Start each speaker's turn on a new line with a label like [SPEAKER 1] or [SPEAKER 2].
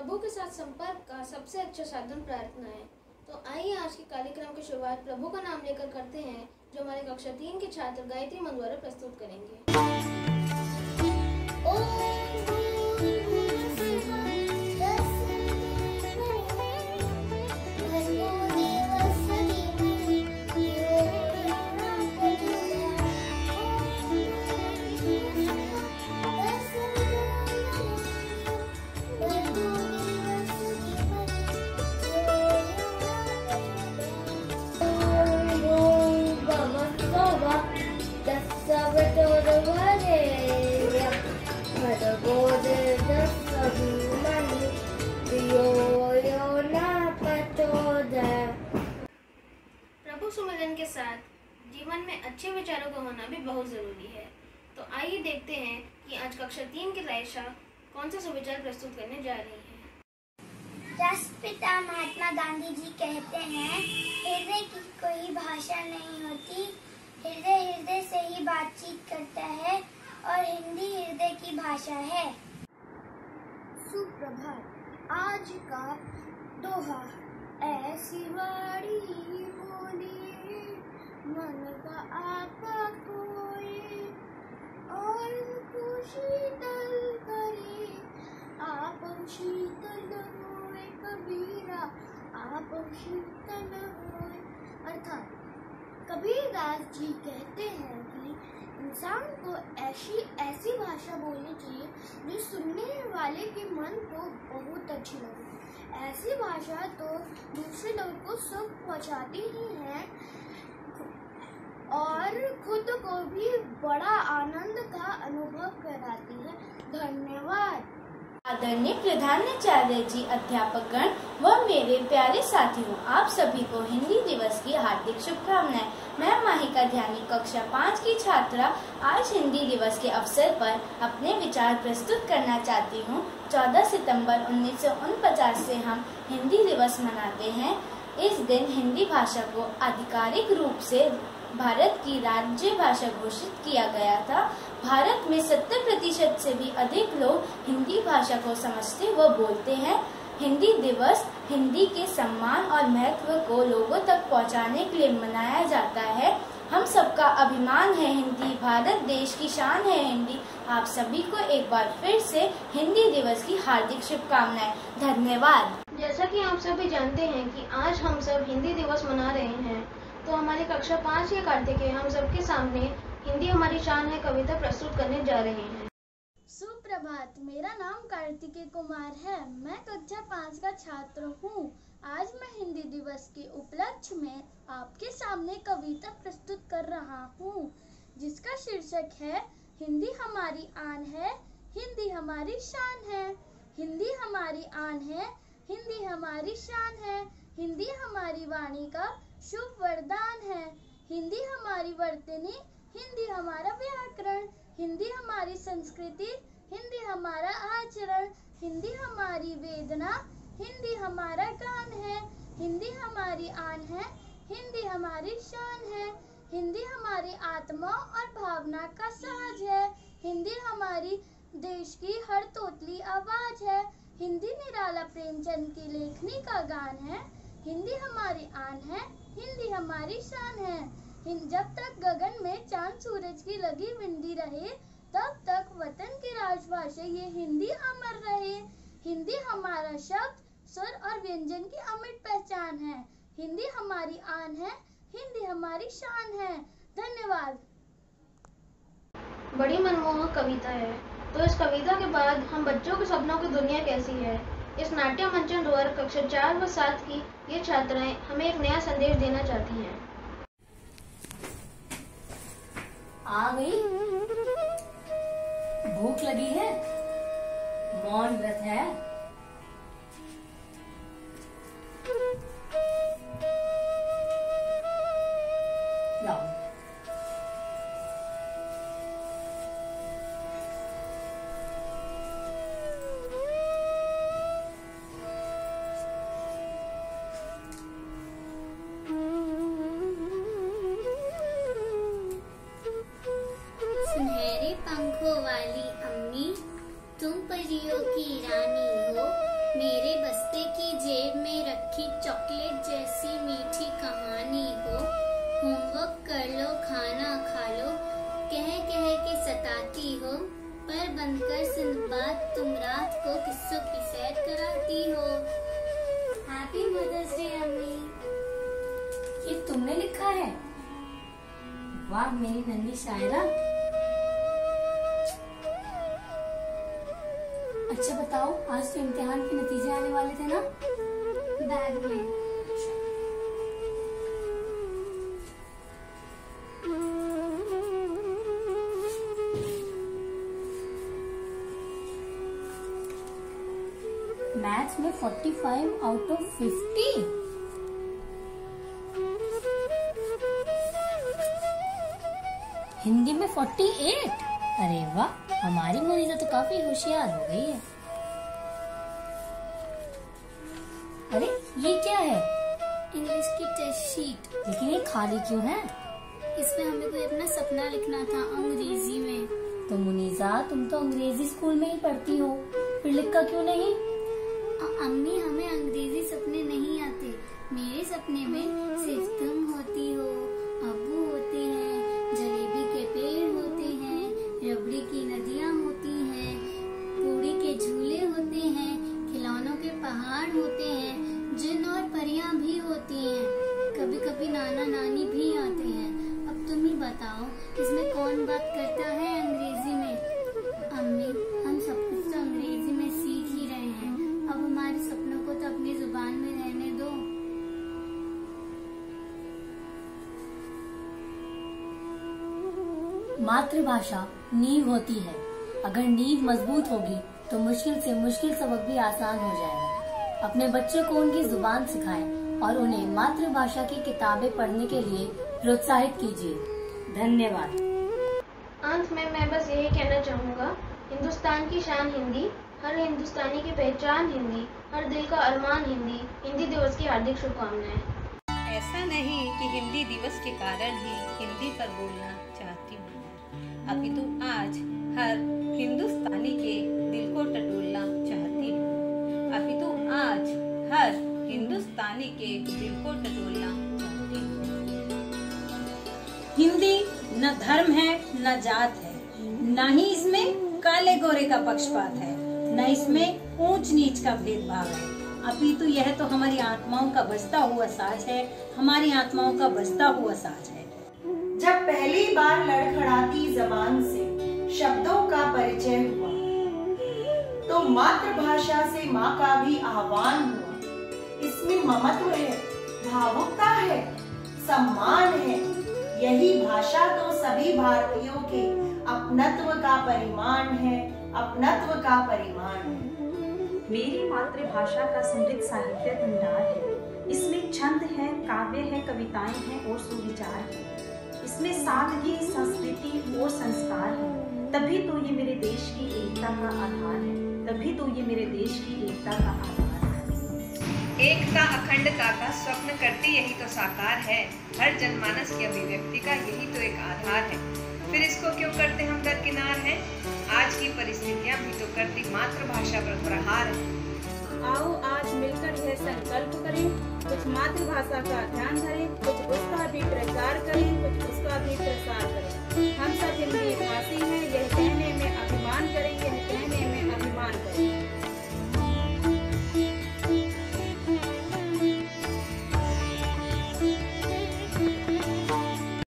[SPEAKER 1] प्रभु के साथ संपर्क का सबसे अच्छा साधन प्रार्थना है। तो आइए आज के कार्यक्रम की शुरुआत प्रभु का नाम लेकर करते हैं, जो हमारे कक्षा 3 के छात्र गायत्री मन द्वारा प्रस्तुत करेंगे। प्रभु सुमिरन के साथ जीवन में अच्छे विचारों का होना भी बहुत जरूरी है। तो आइए देखते हैं कि आज कक्षा 3 की रायशा कौन सा सुविचार प्रस्तुत करने जा रही है।
[SPEAKER 2] राष्ट्रपिता महात्मा गांधी जी कहते हैं, हृदय की कोई भाषा नहीं होती, हृदय हृदय से ही बातचीत करता है और हिंदी हृदय की भाषा है।
[SPEAKER 3] सुप्रभात। आज का दोहा, ऐसी वाणी बोली मन का आपा कोई, और शीतल करे आप शीतल होए कबीरा, आप शीतल होए। अर्थात कबीरदास जी कहते हैं कि इंसान को ऐसी भाषा बोलनी चाहिए जो सुनने वाले के मन को बहुत अच्छी लगे। ऐसी भाषा तो दूसरे लोगों को सुख पहुंचाती ही है और खुद को भी बड़ा आनंद का अनुभव कराती है। धन्यवाद।
[SPEAKER 4] आदरणीय प्रधानाचार्य जी, अध्यापकगण व मेरे प्यारे साथियों, आप सभी को हिंदी दिवस की हार्दिक शुभकामनाएं। मैं माहिका ध्यानी कक्षा 5 की छात्रा आज हिंदी दिवस के अवसर पर अपने विचार प्रस्तुत करना चाहती हूँ। 14 सितंबर 1949 से हम हिंदी दिवस मनाते हैं। इस दिन हिंदी भाषा को आधिकारिक रूप से भारत की राज्य भाषा घोषित किया गया था। भारत में 70% से भी अधिक लोग हिंदी भाषा को समझते व बोलते हैं। हिंदी दिवस हिंदी के सम्मान और महत्व को लोगों तक पहुंचाने के लिए मनाया जाता है। हम सबका अभिमान है हिंदी, भारत देश की शान है हिंदी। आप सभी को एक बार फिर से हिंदी दिवस की हार्दिक शुभकामनाएं। धन्यवाद।
[SPEAKER 1] जैसा कि आप सभी जानते हैं कि आज हम सब हिंदी दिवस मना रहे हैं, तो हमारी कक्षा 5 के कार्तिकेय हम सबके सामने हिंदी हमारी शान है कविता प्रस्तुत करने जा रहे हैं।
[SPEAKER 3] सुप्रभात। मेरा नाम कार्तिकेय कुमार है। मैं कक्षा 5 का छात्र हूँ। आज मैं हिंदी दिवस के उपलक्ष्य में आपके सामने कविता प्रस्तुत कर रहा हूँ, जिसका शीर्षक है हिंदी हमारी आन है, हिंदी हमारी शान है। हिंदी हमारी आन है, हिंदी हमारी शान है, हिंदी हमारी वाणी का शुभ वरदान है। हिंदी हमारी वर्तनी, हिंदी हमारा व्याकरण, हिंदी हमारी संस्कृति, हिंदी हमारा आचरण, हिंदी हमारी वेदना, हिंदी हमारा गान है। हिंदी हमारी आन है, हिंदी हमारी शान है, हिंदी हमारी आत्मा और भावना का साज है। हिंदी हमारी देश की हर तोतली आवाज है। हिंदी निराला प्रेमचंद की लेखनी का गान है। हिंदी हमारी आन है, हिंदी हमारी शान है। जब तक गगन में चांद सूरज की लगी बिंदी रहे, तब तक वतन की राजभाषा ये हिंदी अमर रहे। हिंदी हमारा शब्द, स्वर और व्यंजन की अमिट पहचान है। हिंदी हमारी आन है, हिंदी हमारी शान है। धन्यवाद।
[SPEAKER 1] बड़ी मनमोहक कविता है। तो इस कविता के बाद हम बच्चों के सपनों की दुनिया कैसी है, इस नाट्य मंचन द्वारा कक्षा 4 व 7 की ये छात्राएं हमें एक नया संदेश देना चाहती हैं।
[SPEAKER 5] आ गई? भूख लगी है? मौन व्रत है? लाओ।
[SPEAKER 2] सुनहरे पंखों वाली अम्मी, तुम परियों की रानी बनकर सिंदबाद तुम रात को किस्सों की सैर कराती हो। हैप्पी मदर्स डे अम्मी।
[SPEAKER 5] ये तुमने लिखा है? वाह मेरी नन्ही शायरा। अच्छा बताओ, आज तो इम्तिहान के नतीजे आने वाले थे ना?
[SPEAKER 2] बैग में।
[SPEAKER 5] मैथ्स में 45 आउट ऑफ 50। हिंदी में 48। अरे वाह, हमारी मुनीजा तो काफी होशियार हो गई है। अरे ये क्या है?
[SPEAKER 2] इंग्लिश की टेस्ट शीट।
[SPEAKER 5] लेकिन ये खाली क्यों है?
[SPEAKER 2] इसमें हमें कोई अपना सपना लिखना था अंग्रेजी में।
[SPEAKER 5] तो मुनीजा, तुम तो अंग्रेजी स्कूल में ही पढ़ती हो, फिर लिखा क्यों नहीं?
[SPEAKER 2] अम्मी, हमें अंग्रेजी सपने नहीं आते। मेरे सपने में सिर्फ तुम होती हो, अब्बू होते हैं, जलेबी के पेड़ होते हैं, रबड़ी की नदियाँ होती हैं, पूरी के झूले होते हैं, खिलौनों के पहाड़ होते हैं, जिन और परियां भी होती हैं, कभी कभी नाना नानी भी आते हैं। अब तुम ही बताओ, इसमें कौन बात करता है अंग्रेजी में? अम्मी, हम सब कुछ तो अंग्रेजी में सीख ही रहे हैं। अब हमारे सपनों को तो अपनी जुबान में रहने दो।
[SPEAKER 5] मातृभाषा नींव होती है। अगर नींव मजबूत होगी तो मुश्किल से मुश्किल सबक भी आसान हो जाएगा। अपने बच्चों को उनकी जुबान सिखाएं और उन्हें मातृभाषा की किताबें पढ़ने के लिए प्रोत्साहित कीजिए। धन्यवाद।
[SPEAKER 1] अंत में मैं बस यही कहना चाहूँगा, हिंदुस्तान की शान हिंदी, हर हिंदुस्तानी की पहचान हिंदी, हर दिल का अरमान हिंदी। हिंदी दिवस की हार्दिक शुभकामनाएं।
[SPEAKER 6] ऐसा नहीं कि हिंदी दिवस के कारण ही हिंदी पर बोलना चाहती हूँ, अपितु आज हर हिंदुस्तानी के दिल को टटोलना चाहती हूँ, अपितु आज हर हिंदुस्तानी के दिल को टटोलना चाहती हूँ।
[SPEAKER 7] हिंदी न धर्म है न जात है, न ही इसमें काले गोरे का पक्षपात है, न इसमें ऊंच नीच का भेदभाव है, अपितु यह तो हमारी आत्माओं का बजता हुआ साज है, हमारी आत्माओं का बजता हुआ साज है।
[SPEAKER 8] जब पहली बार लड़खड़ाती जबान से शब्दों का परिचय हुआ, तो मातृभाषा से माँ का भी आह्वान हुआ। इसमें ममत्व है, भावुकता है, सम्मान है। यही भाषा तो सभी भारतीयों के अपनत्व का परिमाण है, अपनत्व का परिमाण है।
[SPEAKER 9] मेरी मातृभाषा का समृद्ध साहित्य भंडार है। इसमें छंद है, काव्य है, कविताएं हैं और सुविचार है। इसमें सादगी, संस्कृति और संस्कार है। तभी तो ये मेरे देश की एकता का आधार है, तभी तो ये मेरे देश की एकता का आधार है।
[SPEAKER 6] एकता अखंडता का स्वप्न करती यही तो साकार है, हर जनमानस की अभिव्यक्ति का यही तो एक आधार है। फिर इसको क्यों करते हम दरकिनार हैं? आज की परिस्थितियां भी तो करती मातृभाषा पर प्रहार है।
[SPEAKER 10] आओ आज मिलकर यह संकल्प करें, कुछ मातृभाषा का ध्यान धरें,